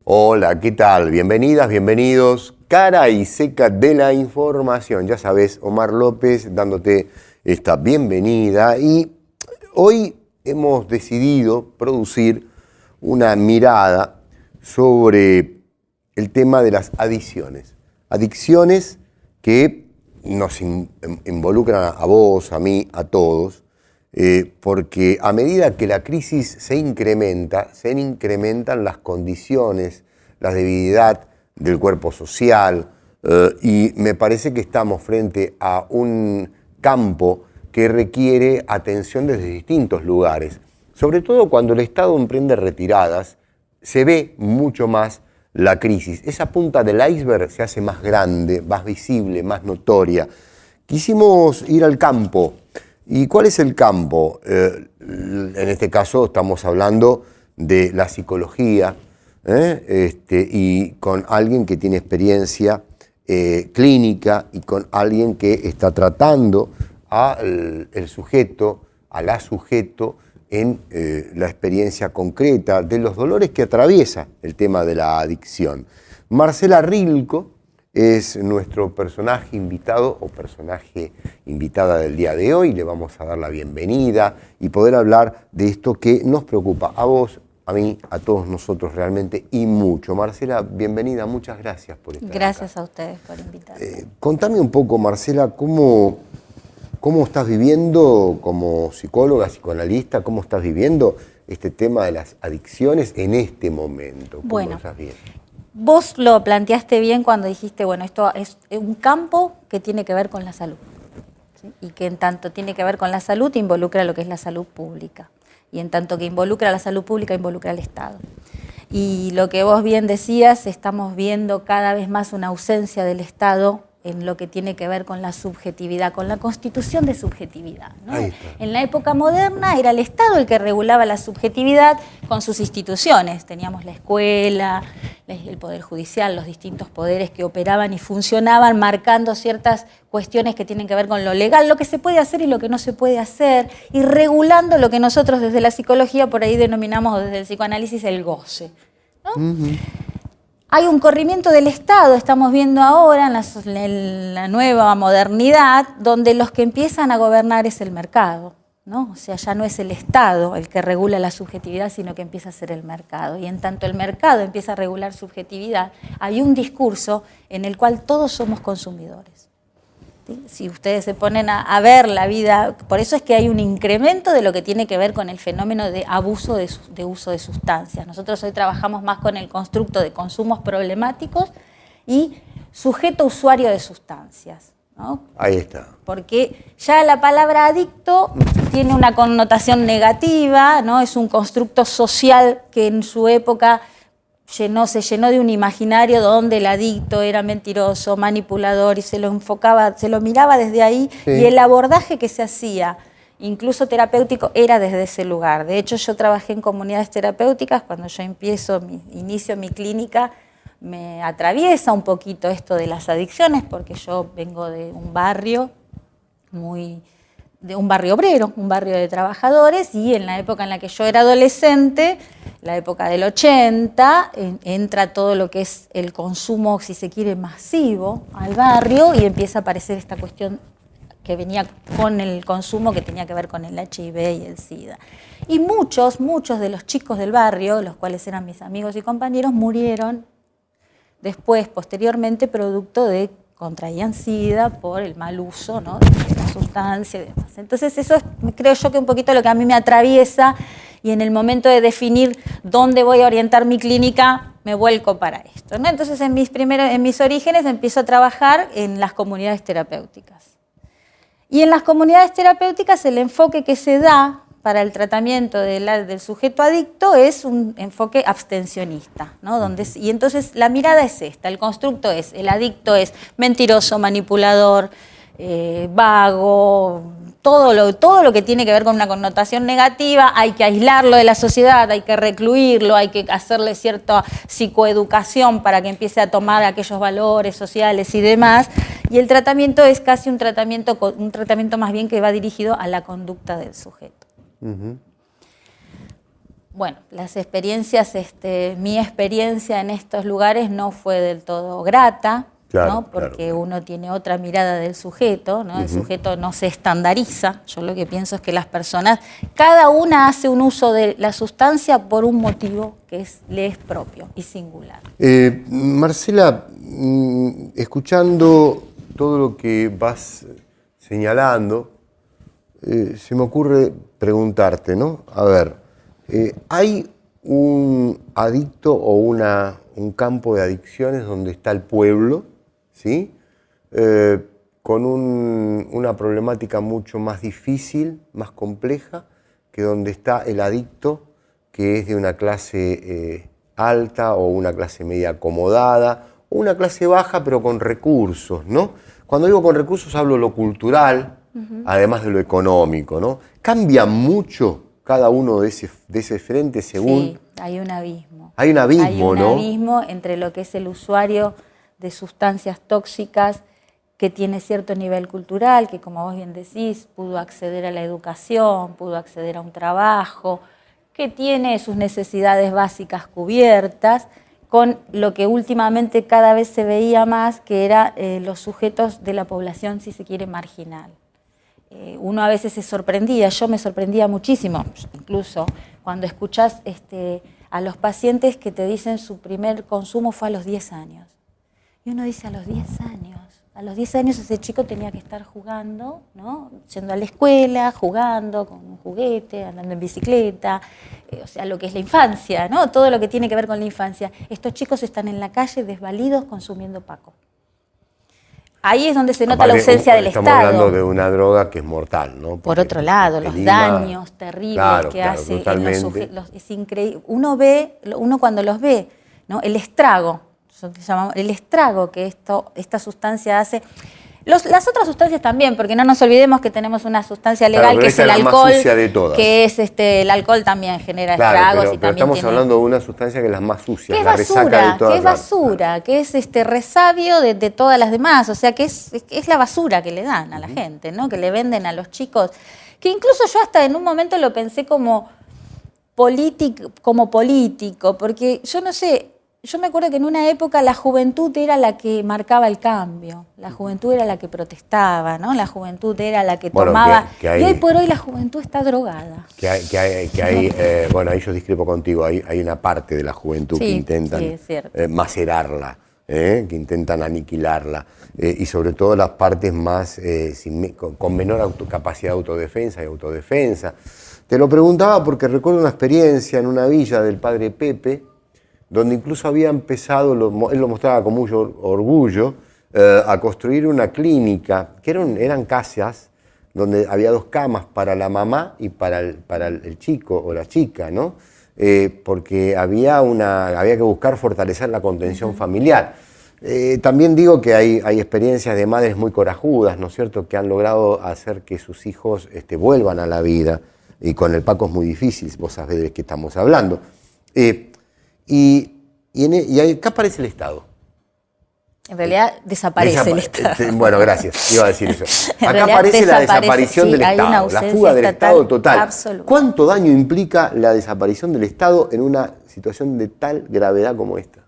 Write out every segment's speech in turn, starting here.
Hola, ¿qué tal? Bienvenidas, bienvenidos. Cara y seca de la información. Ya sabes, Omar López dándote esta bienvenida. Y hoy hemos decidido producir una mirada sobre el tema de las adicciones. Adicciones que nos involucran a vos, a mí, a todos. Porque a medida que la crisis se incrementan las condiciones, la debilidad del cuerpo social, y me parece que estamos frente a un campo que requiere atención desde distintos lugares. Sobre todo cuando el Estado emprende retiradas, se ve mucho más la crisis. Esa punta del iceberg se hace más grande, más visible, más notoria. Quisimos ir al campo. ¿Y cuál es el campo? En este caso estamos hablando de la psicología, y con alguien que tiene experiencia clínica y con alguien que está tratando al sujeto, a la sujeto en la experiencia concreta de los dolores que atraviesa el tema de la adicción. Marcela Rilco es nuestro personaje invitado o personaje invitada del día de hoy. Le vamos a dar la bienvenida y poder hablar de esto que nos preocupa a vos, a mí, a todos nosotros realmente y mucho. Marcela, bienvenida, muchas gracias por estar Gracias acá. a ustedes por invitarme. Contame un poco, Marcela, ¿cómo estás viviendo como psicóloga, psicoanalista, cómo estás viviendo este tema de las adicciones en este momento? ¿Cómo Bueno, estás viendo? Vos lo planteaste bien cuando dijiste, bueno, esto es un campo que tiene que ver con la salud, ¿sí? Y que en tanto tiene que ver con la salud, involucra lo que es la salud pública. Y en tanto que involucra la salud pública, involucra al Estado. Y lo que vos bien decías, estamos viendo cada vez más una ausencia del Estado en lo que tiene que ver con la subjetividad, con la constitución de subjetividad, ¿no? En la época moderna era el Estado el que regulaba la subjetividad con sus instituciones. Teníamos la escuela, el Poder Judicial, los distintos poderes que operaban y funcionaban marcando ciertas cuestiones que tienen que ver con lo legal, lo que se puede hacer y lo que no se puede hacer, y regulando lo que nosotros desde la psicología por ahí denominamos desde el psicoanálisis el goce, ¿no? Hay un corrimiento del Estado, estamos viendo ahora en la nueva modernidad, donde los que empiezan a gobernar es el mercado, ¿no? O sea, ya no es el Estado el que regula la subjetividad, sino que empieza a ser el mercado. Y en tanto el mercado empieza a regular subjetividad, hay un discurso en el cual todos somos consumidores. ¿Sí? Si ustedes se ponen a ver la vida, por eso es que hay un incremento de lo que tiene que ver con el fenómeno de abuso de uso de sustancias. Nosotros hoy trabajamos más con el constructo de consumos problemáticos y sujeto usuario de sustancias, ¿no? Ahí está. Porque ya la palabra adicto tiene una connotación negativa, ¿no? Es un constructo social que en su época se llenó de un imaginario donde el adicto era mentiroso, manipulador, y se lo enfocaba, se lo miraba desde ahí, sí. Y el abordaje que se hacía, incluso terapéutico, era desde ese lugar. De hecho, yo trabajé en comunidades terapéuticas. Cuando yo inicio mi clínica, me atraviesa un poquito esto de las adicciones, porque yo vengo de un barrio de un barrio obrero, un barrio de trabajadores, y en la época en la que yo era adolescente, la época del 80, entra todo lo que es el consumo, si se quiere, masivo al barrio, y empieza a aparecer esta cuestión que venía con el consumo que tenía que ver con el HIV y el SIDA. Y muchos de los chicos del barrio, los cuales eran mis amigos y compañeros, murieron después, posteriormente, producto de contraían SIDA por el mal uso, ¿no?, de la sustancia y demás. Entonces eso es, creo yo, que un poquito lo que a mí me atraviesa, y en el momento de definir dónde voy a orientar mi clínica, me vuelco para esto, ¿no? Entonces en mis orígenes empiezo a trabajar en las comunidades terapéuticas. Y en las comunidades terapéuticas el enfoque que se da para el tratamiento del sujeto adicto es un enfoque abstencionista, ¿no? Y entonces la mirada es esta, el constructo es, el adicto es mentiroso, manipulador, vago, todo lo que tiene que ver con una connotación negativa, hay que aislarlo de la sociedad, hay que recluirlo, hay que hacerle cierta psicoeducación para que empiece a tomar aquellos valores sociales y demás. Y el tratamiento es casi un tratamiento más bien que va dirigido a la conducta del sujeto. Bueno, las experiencias, mi experiencia en estos lugares no fue del todo grata, Claro, ¿no? Porque claro. uno tiene otra mirada del sujeto, ¿no? El sujeto no se estandariza. Yo lo que pienso es que las personas, cada una hace un uso de la sustancia por un motivo que le es propio y singular. Marcela, escuchando todo lo que vas señalando, se me ocurre preguntarte, ¿no? A ver, ¿hay un adicto o un campo de adicciones donde está el pueblo, ¿sí? Con una problemática mucho más difícil, más compleja, que donde está el adicto, que es de una clase alta o una clase media acomodada, o una clase baja pero con recursos, ¿no? Cuando digo con recursos hablo de lo cultural, además de lo económico, ¿no? ¿Cambia mucho cada uno de ese frente según? Sí, hay un abismo. Hay un abismo, ¿no? Hay un abismo entre lo que es el usuario de sustancias tóxicas que tiene cierto nivel cultural, que como vos bien decís, pudo acceder a la educación, pudo acceder a un trabajo, que tiene sus necesidades básicas cubiertas, con lo que últimamente cada vez se veía más, que eran los sujetos de la población, si se quiere, marginal. Uno a veces se sorprendía, yo me sorprendía muchísimo, incluso cuando escuchás a los pacientes que te dicen su primer consumo fue a los 10 años. Y uno dice, a los 10 años. A los 10 años ese chico tenía que estar jugando, ¿no? Yendo a la escuela, jugando con un juguete, andando en bicicleta, o sea, lo que es la infancia, ¿no? Todo lo que tiene que ver con la infancia. Estos chicos están en la calle desvalidos consumiendo paco. Ahí es donde se nota la ausencia del Estado. Estamos hablando de una droga que es mortal, ¿no? Por otro lado, los daños terribles que hace en los sujetos. Es increíble. Uno cuando los ve, ¿no? El estrago. El estrago que esta sustancia hace. Las otras sustancias también, porque no nos olvidemos que tenemos una sustancia legal que es el alcohol, que es el alcohol también genera estragos. Pero estamos hablando de una sustancia que es la más sucia, la resaca de todas. Que es basura, que es resabio de todas las demás, o sea que es la basura que le dan a la gente, ¿no? Que le venden a los chicos, que incluso yo hasta en un momento lo pensé como político, porque yo no sé. Yo me acuerdo que en una época la juventud era la que marcaba el cambio, la juventud era la que protestaba, ¿no? La juventud era la que tomaba... Y hoy por hoy la juventud está drogada. Bueno, ahí yo discrepo contigo, hay una parte de la juventud que intentan macerarla, que intentan aniquilarla, y sobre todo las partes más con menor capacidad de autodefensa y autodefensa. Te lo preguntaba porque recuerdo una experiencia en una villa del padre Pepe, donde incluso había empezado, él lo mostraba con mucho orgullo, a construir una clínica, que eran casas donde había 2 camas para la mamá y para el chico o la chica, ¿no? Porque había que buscar fortalecer la contención familiar. También digo que hay experiencias de madres muy corajudas, ¿no es cierto?, que han logrado hacer que sus hijos vuelvan a la vida, y con el Paco es muy difícil, vos sabés de qué estamos hablando. Y acá aparece el Estado. En realidad desaparece el Estado. Bueno, gracias, iba a decir eso. Acá aparece la desaparición del Estado, la fuga del Estado total. Absoluta. ¿Cuánto daño implica la desaparición del Estado en una situación de tal gravedad como esta?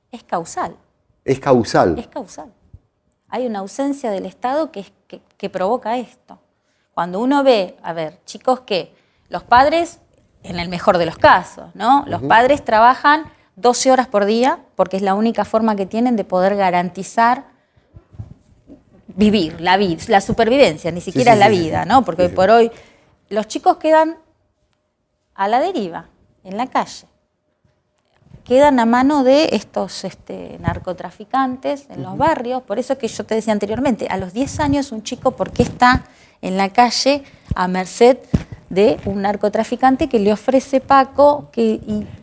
Es causal. Es causal. Es causal. Hay una ausencia del Estado que provoca esto. Cuando uno ve, a ver, chicos que los padres... En el mejor de los casos, ¿no? Los padres trabajan 12 horas por día porque es la única forma que tienen de poder garantizar vivir, la supervivencia, ni siquiera la vida, ¿no? Porque hoy por hoy los chicos quedan a la deriva, en la calle. Quedan a mano de estos narcotraficantes en los barrios. Por eso que yo te decía anteriormente, a los 10 años un chico, ¿por qué está en la calle a merced de un narcotraficante que le ofrece Paco?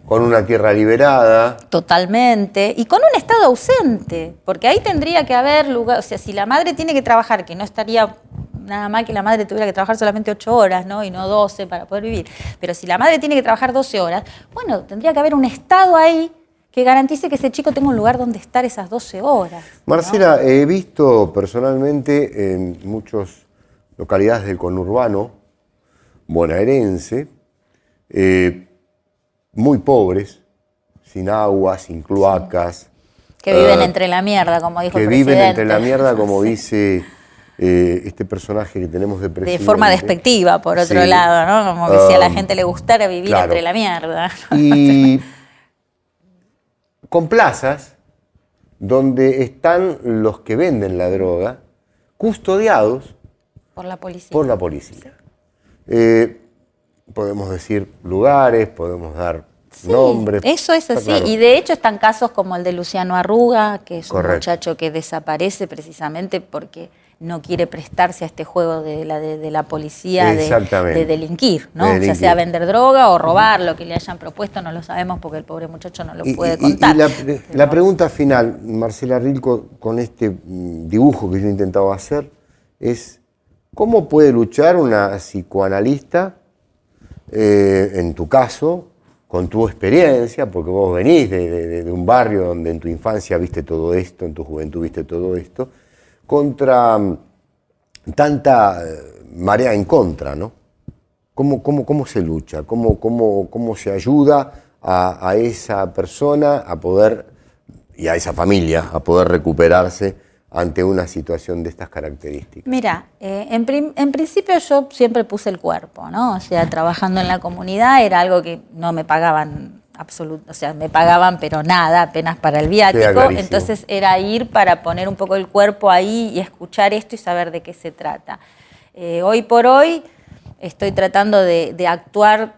Con una tierra liberada. Totalmente. Y con un Estado ausente. Porque ahí tendría que haber lugar. O sea, si la madre tiene que trabajar, que no estaría nada mal que la madre tuviera que trabajar solamente 8 horas, ¿no? Y no 12 para poder vivir. Pero si la madre tiene que trabajar 12 horas, bueno, tendría que haber un Estado ahí que garantice que ese chico tenga un lugar donde estar esas 12 horas. Marcela, ¿no? he visto personalmente en muchas localidades del conurbano bonaerense muy pobres, sin agua, sin cloacas. Que viven entre la mierda, como dijo el presidente. Que viven entre la mierda, como Sí. dice este personaje que tenemos de presidente. De forma despectiva, por otro Sí. lado, ¿no? Como que si a la gente le gustara vivir claro. entre la mierda. Y con plazas donde están los que venden la droga custodiados Por la policía. por la policía. Podemos decir lugares, podemos dar nombres. Eso es así. Claro. Y de hecho están casos como el de Luciano Arruga, que es Correcto. un muchacho que desaparece precisamente porque no quiere prestarse a este juego de la policía de delinquir, ¿no? Ya sea vender droga o robar, lo que le hayan propuesto, no lo sabemos porque el pobre muchacho no lo puede contar. Y la pregunta final, Marcela Rilco, con este dibujo que yo he intentado hacer, es ¿cómo puede luchar una psicoanalista, en tu caso, con tu experiencia, porque vos venís de un barrio donde en tu infancia viste todo esto, en tu juventud viste todo esto, contra tanta marea en contra, ¿no? ¿Cómo se lucha? ¿Cómo se ayuda a esa persona a poder, y a esa familia, a poder recuperarse ante una situación de estas características? Mira, en principio yo siempre puse el cuerpo, ¿no? O sea, trabajando en la comunidad era algo que no me pagaban absoluto, o sea, me pagaban pero nada, apenas para el viático, entonces era ir para poner un poco el cuerpo ahí y escuchar esto y saber de qué se trata. Hoy por hoy estoy tratando de actuar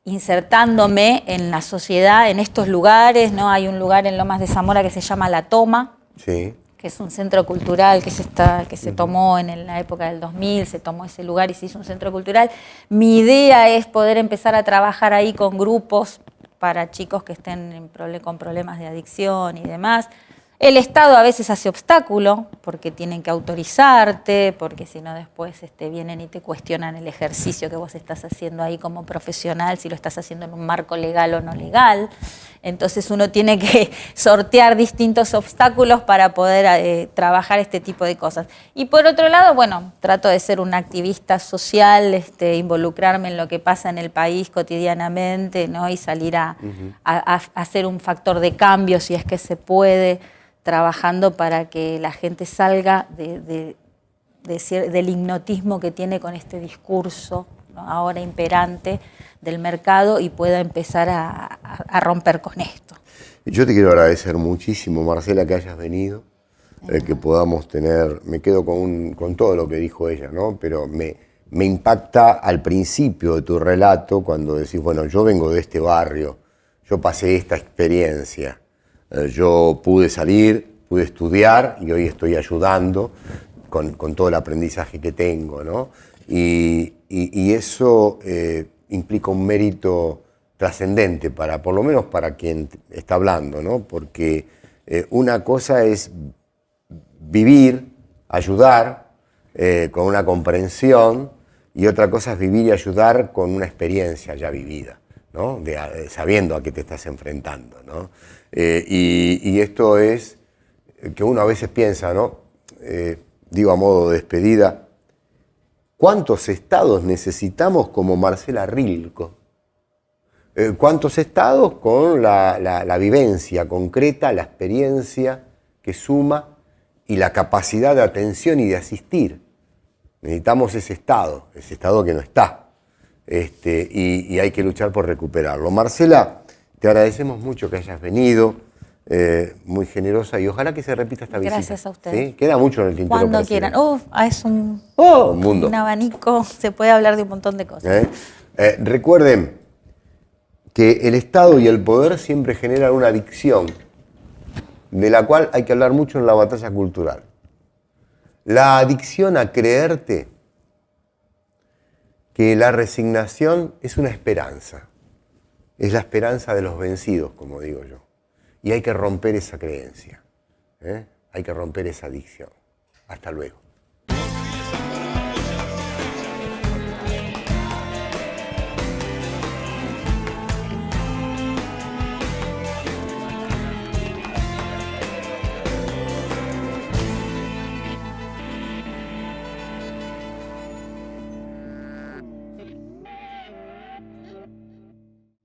insertándome en la sociedad, en estos lugares, ¿no? Hay un lugar en Lomas de Zamora que se llama La Toma, Sí. que es un centro cultural que se tomó en la época del 2000, se tomó ese lugar y se hizo un centro cultural. Mi idea es poder empezar a trabajar ahí con grupos para chicos que estén con problemas de adicción y demás. El Estado a veces hace obstáculo porque tienen que autorizarte, porque si no después vienen y te cuestionan el ejercicio que vos estás haciendo ahí como profesional, si lo estás haciendo en un marco legal o no legal. Entonces uno tiene que sortear distintos obstáculos para poder trabajar este tipo de cosas. Y por otro lado, bueno, trato de ser una activista social, involucrarme en lo que pasa en el país cotidianamente, ¿no? Y salir a ser un factor de cambio si es que se puede, trabajando para que la gente salga del hipnotismo que tiene con este discurso, ¿no? Ahora imperante del mercado y pueda empezar a romper con esto. Yo te quiero agradecer muchísimo, Marcela, que hayas venido, que podamos tener, me quedo con todo lo que dijo ella, ¿no? Pero me impacta al principio de tu relato cuando decís, bueno, yo vengo de este barrio, yo pasé esta experiencia, yo pude salir, pude estudiar y hoy estoy ayudando con todo el aprendizaje que tengo, ¿no? Y eso implica un mérito trascendente, por lo menos para quien está hablando, ¿no? Porque una cosa es vivir, ayudar con una comprensión y otra cosa es vivir y ayudar con una experiencia ya vivida, ¿no? Sabiendo a qué te estás enfrentando, ¿no? Y esto es que uno a veces piensa, ¿no? Digo a modo de despedida, ¿cuántos estados necesitamos como Marcela Rilco? ¿Cuántos estados con la vivencia concreta, la experiencia que suma y la capacidad de atención y de asistir? Necesitamos ese estado que no está. Y hay que luchar por recuperarlo. Marcela, te agradecemos mucho que hayas venido, muy generosa, y ojalá que se repita esta visita. Gracias a ustedes. ¿Sí? Queda mucho en el tintero. Cuando quieran. Es un mundo. Un abanico, se puede hablar de un montón de cosas. Recuerden que el Estado y el poder siempre generan una adicción, de la cual hay que hablar mucho en la batalla cultural. La adicción a creerte que la resignación es una esperanza. Es la esperanza de los vencidos, como digo yo. Y hay que romper esa creencia. Hay que romper esa adicción. Hasta luego.